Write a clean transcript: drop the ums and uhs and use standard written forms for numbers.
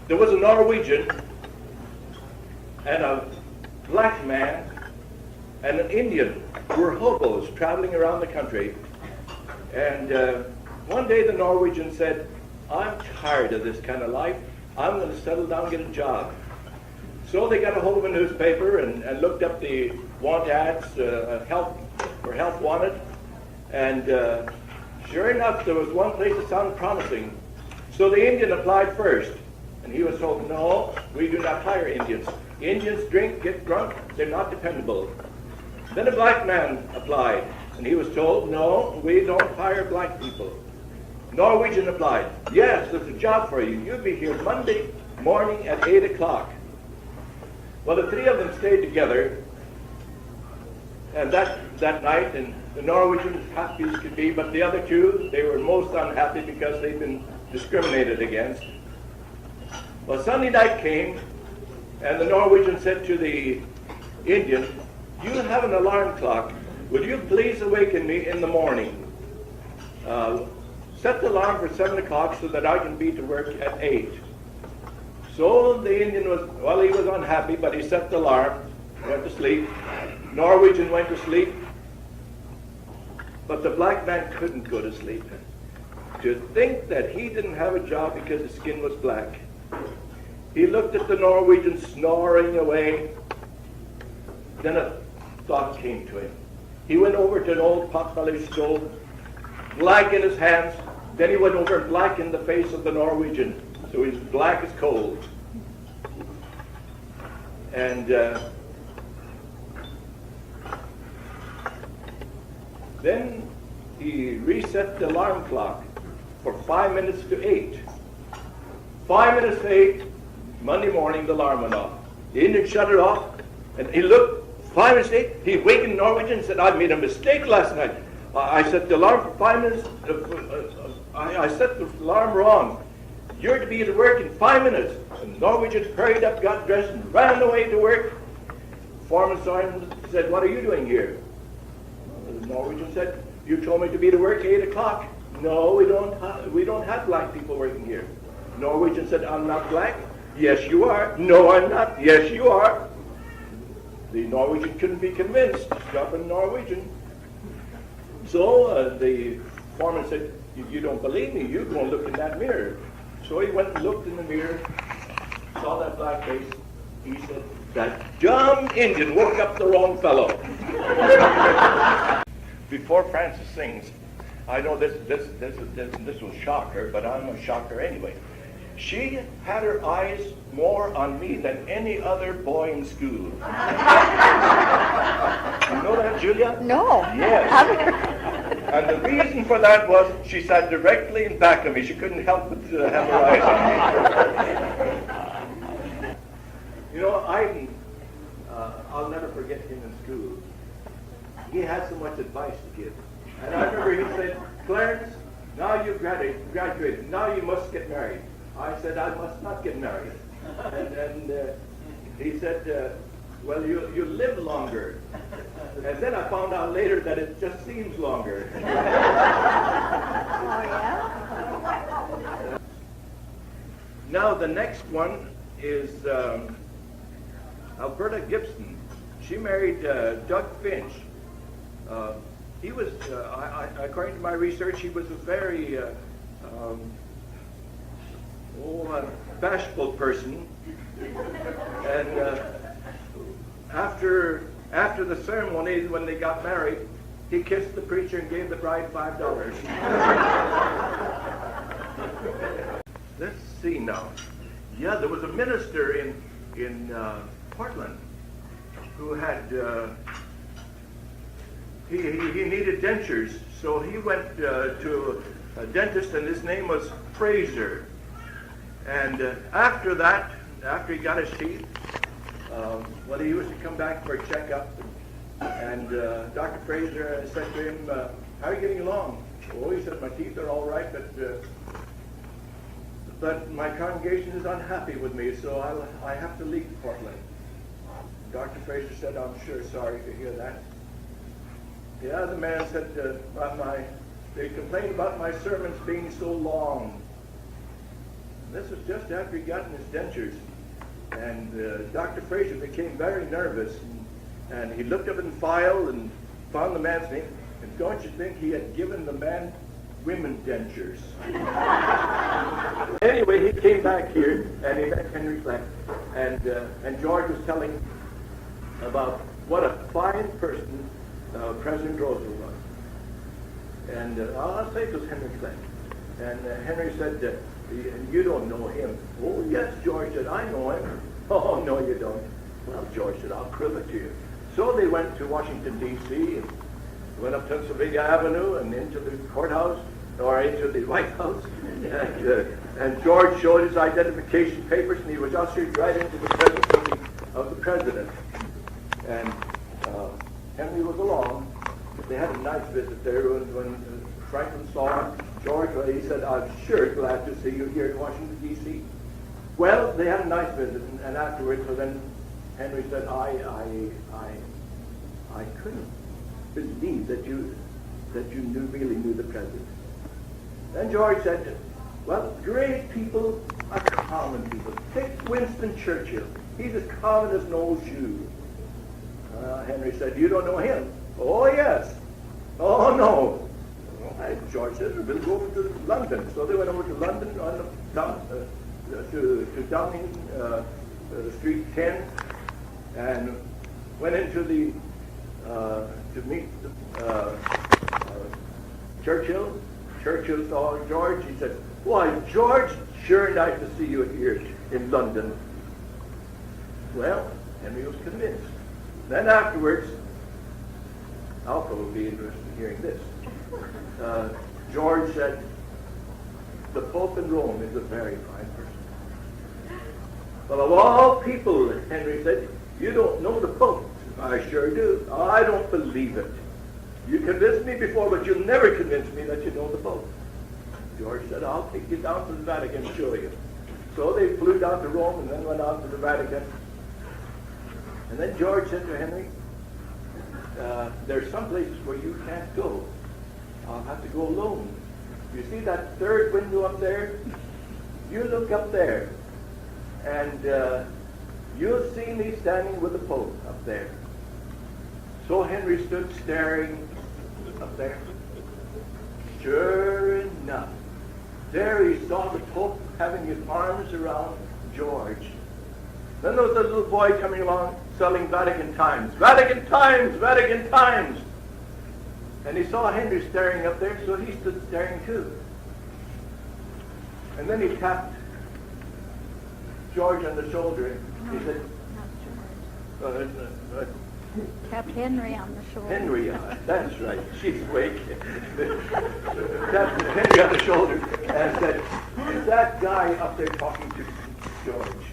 There was a Norwegian and a black man and an Indian who were hobos traveling around the country. And one day the Norwegian said, "I'm tired of this kind of life. I'm going to settle down and get a job." So they got a hold of a newspaper and looked up the want ads, help wanted. And sure enough, there was one place that sounded promising. So the Indian applied first. And he was told, "No, we do not hire Indians. Indians drink, get drunk, they're not dependable." Then a black man applied, and he was told, "No, we don't hire black people." Norwegian applied, "Yes, there's a job for you. You'll be here Monday morning at 8 o'clock. Well, the three of them stayed together, and that night, and the Norwegian was happy as could be, but the other two, they were most unhappy because they'd been discriminated against. Well, Sunday night came, and the Norwegian said to the Indian, "You have an alarm clock. Will you please awaken me in the morning? Set the alarm for 7 o'clock so that I can be to work at 8. So the Indian he was unhappy, but he set the alarm, went to sleep. Norwegian went to sleep, but the black man couldn't go to sleep. To think that he didn't have a job because his skin was black. He looked at the Norwegian snoring away. Then a thought came to him. He went over to an old pot-bellied stove, blackened his hands. Then he went over and blackened the face of the Norwegian, so he's black as coal. And then he reset the alarm clock for 5 minutes to 8. 5 minutes to 8, Monday morning, the alarm went off. The Indian shut it off, and he looked, 5 minutes to 8, he wakened Norwegian and said, "I made a mistake last night. I set the alarm for 5 minutes, I set the alarm wrong. You're to be to work in 5 minutes. And Norwegian hurried up, got dressed, and ran away to work. Foreman saw him and said, "What are you doing here?" The Norwegian said, "You told me to be to work 8 o'clock. "No, we don't have black people working here." Norwegian said, "I'm not black." "Yes, you are." "No, I'm not." "Yes, you are." The Norwegian couldn't be convinced. Stubborn Norwegian. So the foreman said, "You don't believe me. You go and look in that mirror." So he went and looked in the mirror, saw that black face. He said, "That dumb Indian woke up the wrong fellow." Before Frances sings, I know this will shock her, but I'm a shocker anyway. She had her eyes more on me than any other boy in school. You know that, Julia? No. Yes. And the reason for that was she sat directly in back of me. She couldn't help but have her eyes on me. You know, I'll never forget him in school. He had so much advice to give. And I remember he said, "Clarence, now you've graduated. Now you must get married." I said, "I must not get married." And he said, "Well, you live longer." And then I found out later that it just seems longer. Oh, yeah? Now the next one is Alberta Gibson. She married Doug Finch. He was, according to my research, he was a very bashful person. And after the ceremony, when they got married, he kissed the preacher and gave the bride $5. Let's see now. Yeah, there was a minister in Portland who had he needed dentures, so he went to a dentist, and his name was Fraser. And after he got his teeth, he used to come back for a checkup, and Dr. Fraser said to him, "How are you getting along?" "Oh," he said, "my teeth are all right, but my congregation is unhappy with me, so I have to leave Portland." Dr. Fraser said, "I'm sure sorry to hear that." Yeah, the man said, they complained about my sermons being so long. This was just after he got in his dentures. And Dr. Fraser became very nervous. And he looked up in the file and found the man's name. And don't you think he had given the man women dentures? Anyway, he came back here and he met Henry Fleck. And George was telling about what a fine person President Roosevelt was. And I'll say it was Henry Fleck. And Henry said, you don't know him. Oh, yes, George said, I know him. Oh, no, you don't. Well, George said, I'll prove it to you. So they went to Washington, D.C., and went up Pennsylvania Avenue and into the courthouse, or into the White House. And George showed his identification papers, and he was ushered right into the presence of the president. And Henry was along. They had a nice visit there when Franklin saw George. He said, I'm sure glad to see you here in Washington, D.C. Well, they had a nice visit, and afterwards, so then Henry said, I couldn't believe that you really knew the president. Then George said, well, great people are common people. Take Winston Churchill. He's as common as an old shoe. Henry said, you don't know him? Oh, yes. Oh, no. George said, we'll go over to London. So they went over to London to Downing Street 10 and went into the to meet Churchill. Churchill saw George. He said, why, George, sure nice to see you here in London. Well, Henry was convinced. Then afterwards, Alpha will be interested in hearing this. George said, the Pope in Rome is a very fine person. Well, of all people, Henry said, you don't know the Pope. I sure do. I don't believe it. You convinced me before, but you'll never convince me that you know the Pope. George said, I'll take you down to the Vatican and show you. So they flew down to Rome and then went out to the Vatican. And then George said to Henry, there's some places where you can't go. I'll have to go alone. You see that third window up there? You look up there, and you'll see me standing with the Pope up there. So Henry stood staring up there. Sure enough, there he saw the Pope having his arms around George. Then there was a little boy coming along selling Vatican Times. Vatican Times! Vatican Times! And he saw Henry staring up there, so he stood staring too. And then he tapped George on the shoulder. He said, tapped Henry on the shoulder. Henry, that's right. She's awake. Tapped Henry on the shoulder and said, is that guy up there talking to George?